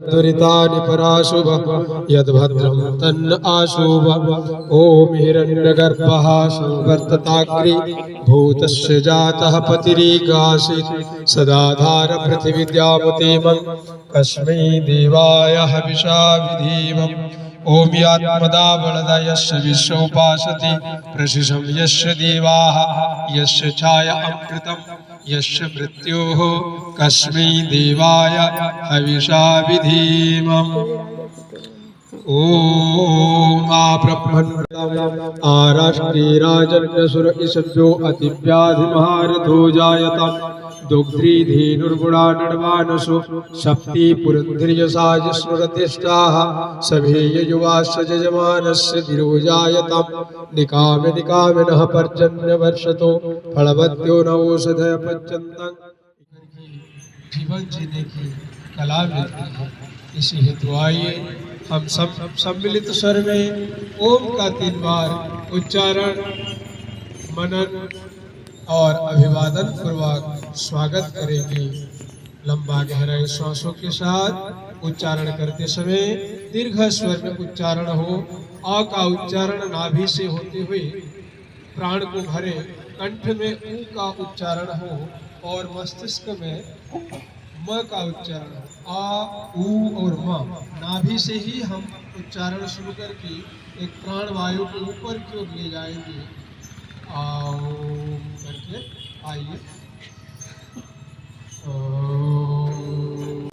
दुरितानि पराशुभ यद्भद्रं तन्न आशुभ। ओम हिरण्यगर्भः संवर्तताग्रे भूतस्य जातः पतिरेकासीत् सदाधार पृथिवीद्यामुतेमं कस्मै देवाय हविषा विधीमम्। ओम यात्मदा बलदा यस्य विश्व उपासते प्रशिशं यस्य देवाः यस्य छाया अमृतं यस्य मृत्योः कस्मै देवाय हविषा विधीमम्। ओम ब्रह्मण्डम् आराष्ट्रे राजन्यसुर ईशभ्यो अतिव्याधिमहारथो जायताम्। दुग्ध्री धेनुर्गुणा नडवानसु सप्ति पुरंध्रियसाजस्नुरतिष्ठाः सभेय युवास्य जजमानस्य धीरोजायताम्। निकामे निकामिनः पर्जन्यवर्षतो फलवत्यो न औषधय पच्यन्तं। जीवन जीने की कला मिलती है। इसी हेतु आइए हम सब सम्मिलित स्वर में ओम का 3 बार उच्चारण मनन और अभिवादन पूर्वक स्वागत करेंगे। लंबा गहरा श्वासों के साथ उच्चारण करते समय दीर्घ स्वर में उच्चारण हो। अ का उच्चारण नाभि से होते हुए प्राण को भरे, कंठ में ऊ का उच्चारण हो और मस्तिष्क में म का उच्चारण हो। आ ऊ और म नाभि से ही हम उच्चारण शुरू करके एक प्राण वायु को ऊपर की ओर ले जाएंगे। आओ करके आइए।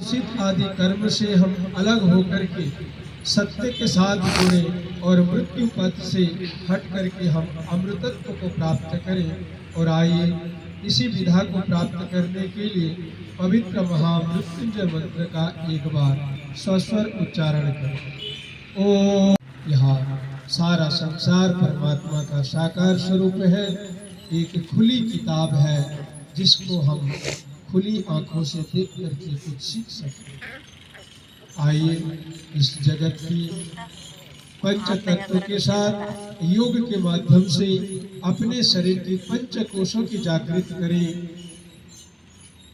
सिद्ध आदि कर्म से हम अलग होकर के सत्य के साथ जुड़े और मृत्यु पथ से हट करके हम अमृतत्व को प्राप्त करें। और आइए इसी विधा को प्राप्त करने के लिए पवित्र महामृत्युंजय मंत्र का एक बार सस्वर उच्चारण करें। ओम। यहाँ सारा संसार परमात्मा का साकार स्वरूप है, एक खुली किताब है जिसको हम खुली आंखों से देख करके कुछ सीख सकते हैं। आइए इस जगत की पंच तत्व के साथ योग के माध्यम से अपने शरीर के पंच कोशों की जागृति करें।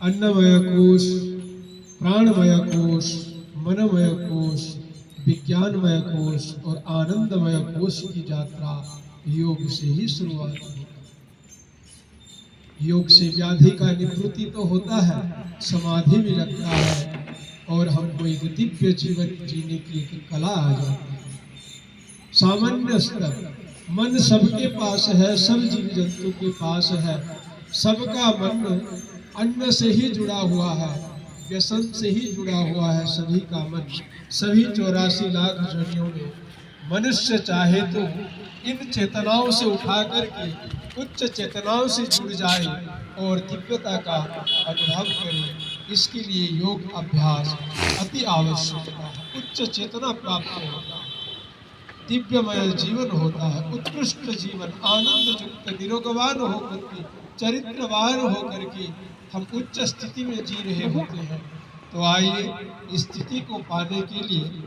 अन्नमय कोश, प्राणमय कोश, मनमय कोश, विज्ञानमय कोश और आनंदमय कोश की यात्रा योग से ही शुरुआत होती है। योग से व्याधि का निवृत्ति तो होता है, समाधि भी लगता है और हमको एक दिव्य जीवन जीने की एक कला आ जाती है। सामान्य स्तर मन सबके पास है, सब जीव जंतु के पास है। सबका मन अन्न से ही जुड़ा हुआ है, व्यसन से ही जुड़ा हुआ है। सभी का मन सभी 84 लाख योनियों में मनुष्य चाहे तो इन चेतनाओं से उठा करके उच्च चेतनाओं से जुड़ जाए और दिव्यता का अनुभव करे। इसके लिए योग अभ्यास अति आवश्यक है। उच्च चेतना प्राप्त होता है, दिव्यमय जीवन होता है, उत्कृष्ट जीवन, आनंद युक्त निरोगवान होकर के, चरित्रवान होकर के हम उच्च स्थिति में जी रहे होते हैं। तो आइए इस स्थिति को पाने के लिए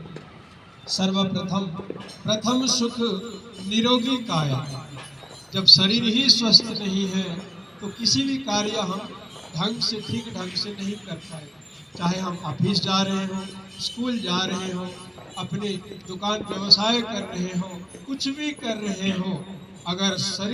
प्रथम सुख निरोगी काया। जब शरीर ही स्वस्थ नहीं है तो किसी भी कार्य हम ठीक ढंग से नहीं कर पाए। चाहे हम ऑफिस जा रहे हो, स्कूल जा रहे हो, अपने दुकान व्यवसाय कर रहे हो, कुछ भी कर रहे हो, अगर शरीर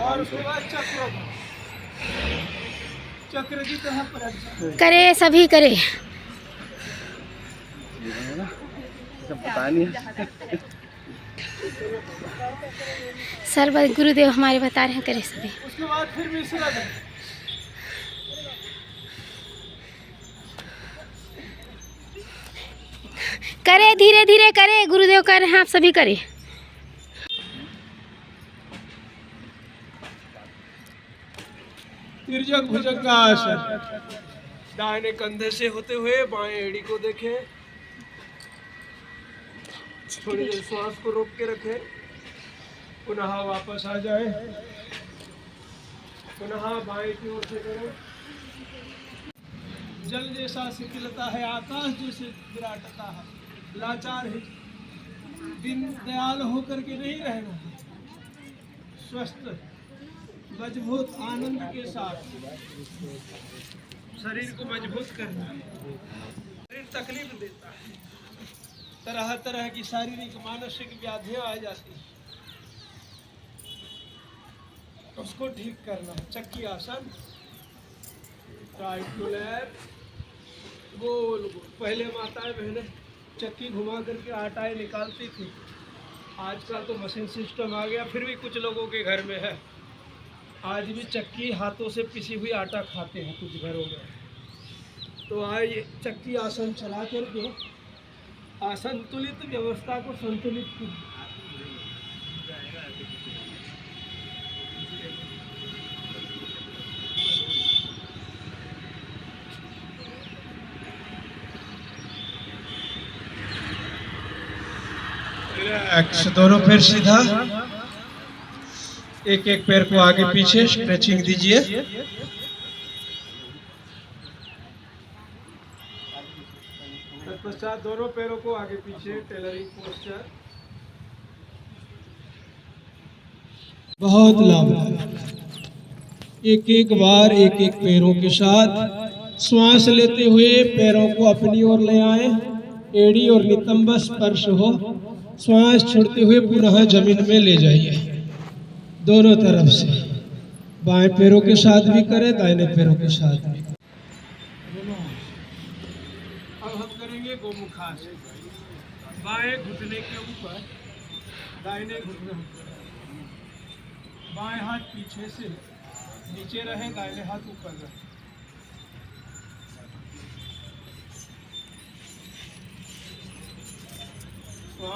और उसके बाद चक्र की तरह करे सभी करे। पता नहीं सर गुरुदेव हमारे बता रहे हैं करे सभी। उसके बाद फिर मिश्रण है। करे धीरे धीरे करे, गुरुदेव कह रहे हैं आप सभी करे। तिर्यक भुजंगासन। दाहिने कंधे से होते हुए बाएं एड़ी को देखें। थोड़ी देर श्वास को रोक के रखें। पुनः वापस आ जाए। पुनः बाएं की ओर से करें। जल जैसा शिथिलता है, आकाश जैसे विराटता है, लाचार है। दिन दयाल होकर के नहीं रहना, स्वस्थ मजबूत आनंद के साथ शरीर को मजबूत करना। शरीर तकलीफ देता है, तरह तरह की शारीरिक मानसिक व्याधियां आ जाती हैं, उसको ठीक करना है। चक्की आसन, राइट टू लेफ्ट, गोल गोल। पहले माताएं बहनें चक्की घुमा करके आटाएं निकालती थी, आजकल तो मशीन सिस्टम आ गया, फिर भी कुछ लोगों के घर में है। आज भी चक्की हाथों से पिसी हुई आटा खाते हैं कुछ घरों में। तो आइए चक्की आसन चला करके असंतुलित व्यवस्था को संतुलित कीजिए। रिलैक्स, दोनों पैर सीधा, एक एक पैर को आगे पीछे स्ट्रेचिंग दीजिए। तत्पश्चात दोनों पैरों को आगे पीछे टेलरिंग पोस्चर। बहुत लाभदायक। एक एक बार एक एक पैरों के साथ श्वास लेते हुए पैरों को अपनी ओर ले आए, एड़ी और नितंब स्पर्श हो। श्वास छोड़ते हुए पुनः जमीन में ले जाइए, दोनों तरफ से। बाएं पैरों के साथ भी करें, दाहिने पैरों के साथ भी। अब हम करेंगे गोमुखासन। बाएं घुटने के ऊपर, दाहिने घुटने ऊपर। बाएं हाथ पीछे से नीचे रहे, दाहिने हाथ ऊपर रहे।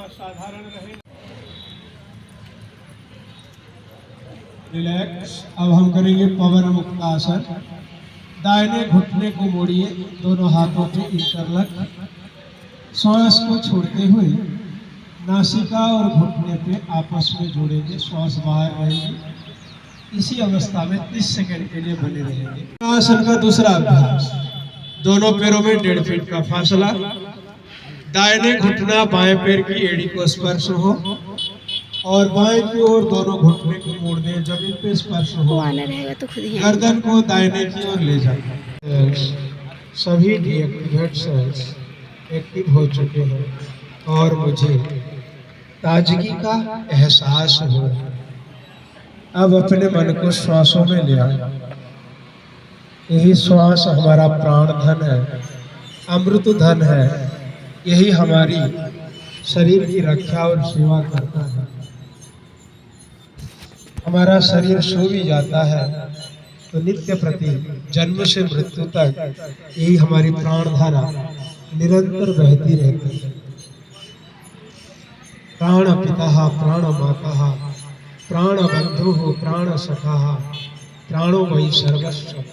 साधारण रहे। रिलैक्स। अब हम करेंगे पवन मुक्तासन। दाहिने घुटने को मोड़िए, दोनों हाथों पे इंटरलक। श्वास को छोड़ते हुए नासिका और घुटने पे आपस में जोड़ेंगे, श्वास बाहर रहेगी। इसी अवस्था में 30 सेकंड के लिए बने रहेंगे। आसन का दूसरा अभ्यास, दोनों पैरों में 1.5 फीट का फासला। दाहिने घुटना बाएं पैर की एड़ी को स्पर्श हो और बाएं की ओर दोनों घुटने को मोड़ दें, जमीन पे स्पर्श हो। गर्दन को दाहिने की ओर ले जाए। सभी डीएक्टिवेट सेल्स एक्टिव हो चुके हैं और मुझे ताजगी का एहसास हो। अब अपने मन को श्वासों में ले आए। यही श्वास हमारा प्राण धन है, अमृत धन है। यही हमारी शरीर की रक्षा और सेवा करता है। हमारा शरीर सो भी जाता है तो नित्य प्रति जन्म से मृत्यु तक यही हमारी प्राणधारा निरंतर बहती रहती है। प्राण पिता, प्राण माता, प्राण बंधु, प्राण सखा, प्राणो वही सर्वस्व।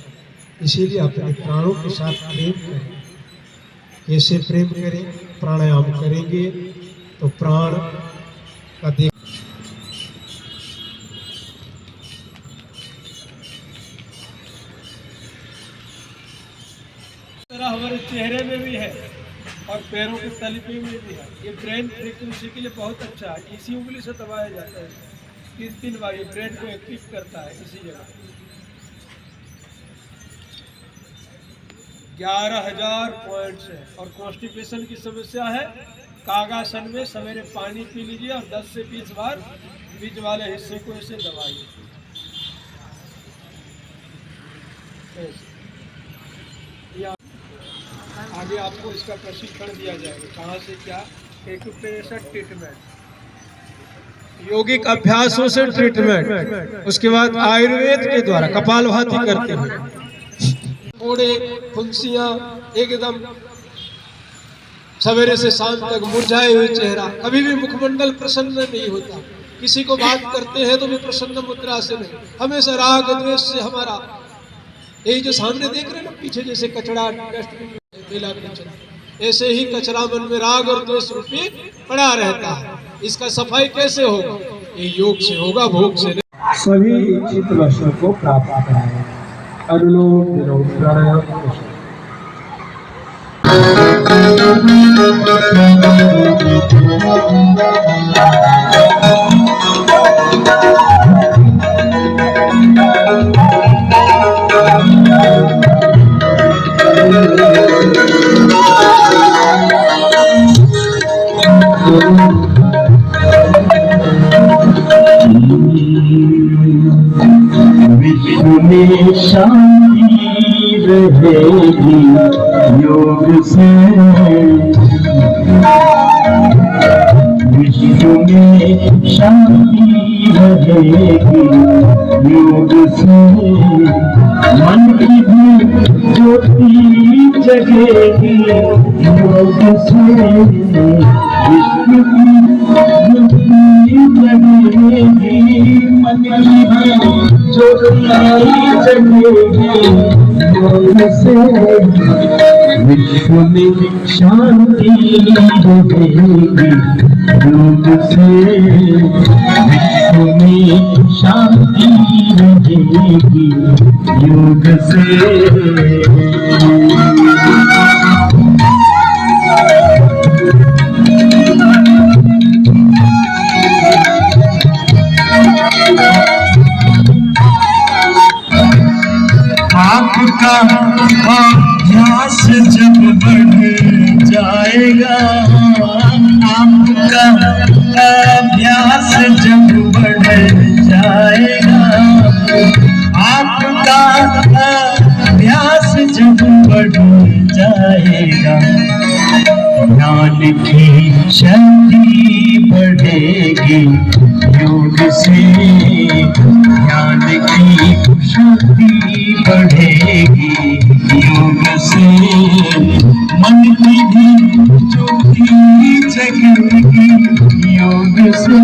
इसीलिए अपने प्राणों के साथ प्रेम करें। कैसे प्रेम करें? प्राणायाम करेंगे तो प्राण का देख। तरह हमारे चेहरे में भी है और पैरों के तलवे में भी है। ये ब्रेन फ्रीक्वेंसी के लिए बहुत अच्छा है। इसी उंगली से दबाया जाता है। 3 बार ये ब्रेन को एक्टिव करता है इसी जगह। 11,000 पॉइंट्स है। और कॉन्स्टिपेशन की समस्या है, कागासन में सवेरे पानी पी लीजिए और 10 से 20 बार बीच वाले हिस्से को ऐसे दबाइए। आगे आपको इसका प्रशिक्षण दिया जाएगा, कहाँ से क्या, एक्यूप्रेशर ट्रीटमेंट, यौगिक अभ्यासों से ट्रीटमेंट, उसके बाद आयुर्वेद के द्वारा कपालभाति करते हैं। फोड़े फुंसियाँ एकदम सवेरे से शाम तक मुरझाए हुए चेहरा, कभी भी मुखमंडल प्रसन्न नहीं होता, किसी को बात करते हैं तो भी प्रसन्न मुद्रा से नहीं, हमेशा राग द्वेष से हमारा, यही जो सामने देख रहे हैं ना पीछे जैसे कचरा डस्टबिन मिला कचरा, ऐसे ही कचरा मन में राग और द्वेष रूपी पड़ा रहता है। इसका सफाई कैसे होगा? ये योग से होगा, भोग से नहीं। सभी इच्छित वस्तुओं को प्राप्त कराएं। अनुलोम विलोम प्राणायाम विश्व में शांति रहेगी योग से, विश्व में शांति रहेगी योग से, मन की भी ज्योति जगेगी योग से, विश्व की ज्योति जगेगी, मन की भी ज्योति जगेगी योग से, विश्व में शांति रहेगी योग से, विश्व में शांति रहेगी योग से। आपका अभ्यास जब बढ़ जाएगा, आपका अभ्यास जब बढ़ जाएगा, आपका अभ्यास जब बढ़ जाएगा, ज्ञान की शक्ति बढ़ेगी योग से, ज्ञान की शक्ति बढ़ेगी योग से, मन की भी ज्योति जगेगी योग से,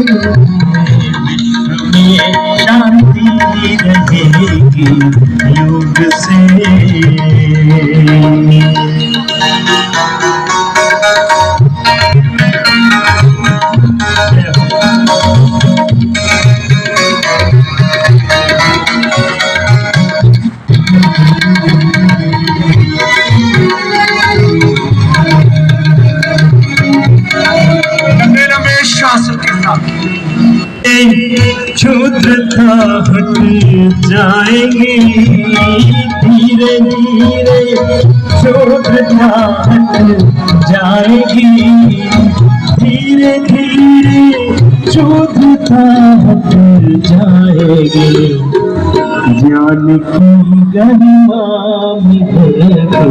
विश्व में शांति रहेगी योग से। क्षुद्रता हट जाएगी धीरे धीरे, क्षुद्रता हट जाएगी धीरे धीरे, क्षुद्रता हट जाएगी, ज्ञान की गरिमा मिलेगी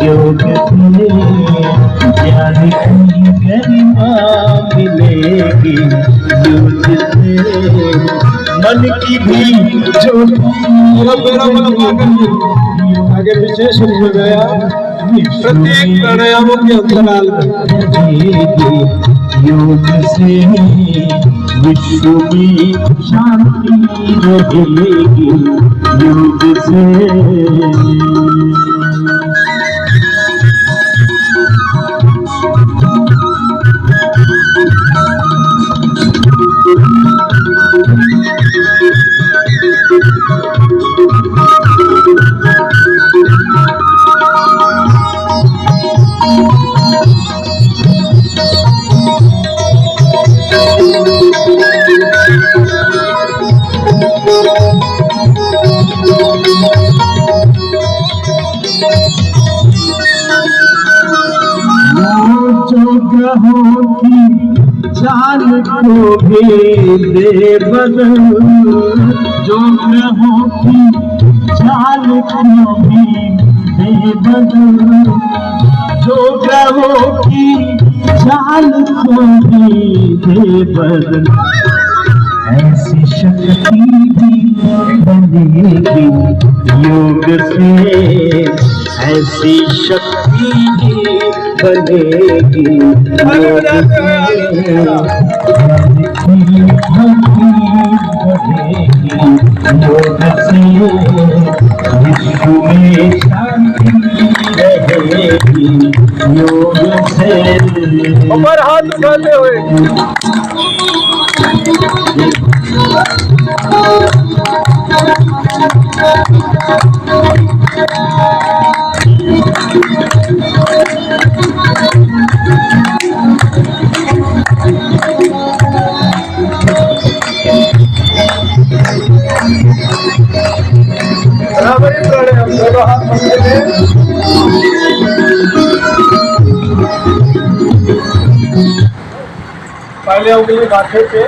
योग से, ज्ञान की गरिमा मिलेगी योग से, मन की भी आगे पीछे शुरू हो गया, प्रत्येक प्राणायामों के अंतराल में योग से, विश्व में शांति रहेगी योग से। की चाल को भी दे बदल, जो ग्रहों की चाल को भी दे बदल, जो ग्रहों की चाल को भी दे बदल, ऐसी शक्ति भी बनेगी योग से, ऐसी शक्ति भी बनेगी योग से, योग से विश्व में शांति रहेगी योग से। ऊपर हाथ उठाते हुए बराबर प्राणायाम, दोनों हाथ पकड़े हुए पहले उंगली माथे पे,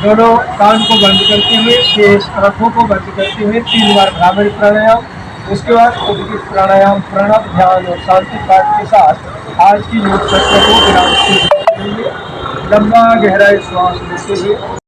दोनों कान को बंद करते हुए, शेष आंखों को बंद करते हुए 3 बार भ्रामरी प्राणायाम। उसके बाद उद्गीत प्राणायाम, प्रणव, ध्यान और शांति पाठ के साथ आज की योग सत्र को विराम देंगे। लंबा गहरा श्वास लेते हुए